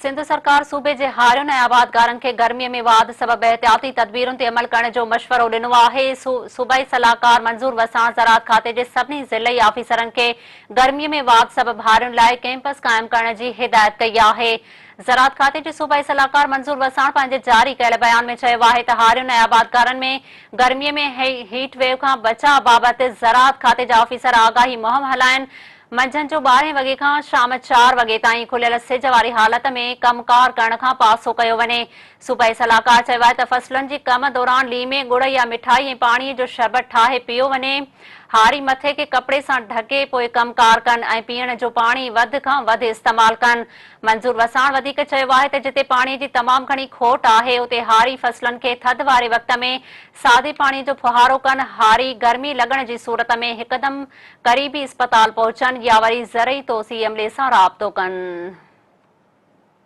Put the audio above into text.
सिंध सरकार सूबे जे हारियुनि ऐं आबादगारनि खे गर्मीअ में वाध सबबि एहतियाती तदबीरुनि ते अमल करण जो मशवरो ॾिनो आहे। सूबाई सलाहकार मंज़ूर वसाण ज़राअत खाते जे सभिनी ज़िलई आफ़ीसरनि खे गर्मीअ में वाध सबबि हारियुनि लाइ कैंपस क़ाइमु करण जी हिदायत कई आहे। ज़राअत खाते जे सूबाई सलाहकार मंज़ूर वसाण पंहिंजे जारी कयल बयान में चयो आहे त हारियुनि ऐं आबादगारनि में गर्मीअ में हीट वेव खां बचाव बाबति ज़राअत खाते जा ऑफिसर आगाही मुहिम हलाइनि। मंझंदि जो 12 वॻे खां शाम 4 वॻे ताईं खुलियल सिज वारी हालत में कमकार करण खां पासो कयो वञे। सूबाई सलाहकार चयो आहे त फसलुनि जी कम दौरान लीमे गुड़ या मिठाई ऐं पाणीअ जो शरबत ठाहे पियो वञे। हारी मथे खे कपिड़े सां ढके पोइ कमकार कनि ऐं पीअण जो पाणी वधि खां वधि इस्तेमाल कनि। मंज़ूर वसाण वधीक चयो आहे त जिते पाणीअ जी तमामु घणी खोट आहे उते हारी फसलुनि खे थधि वारे वक़्त में सादे पाणीअ जो फुहारो कनि। हारी गर्मी लॻण जी सूरत में हिकदमि क़रीबी अस्पताल पहुचनि या वरी ज़रई तोसी अमले सां राबितो कनि।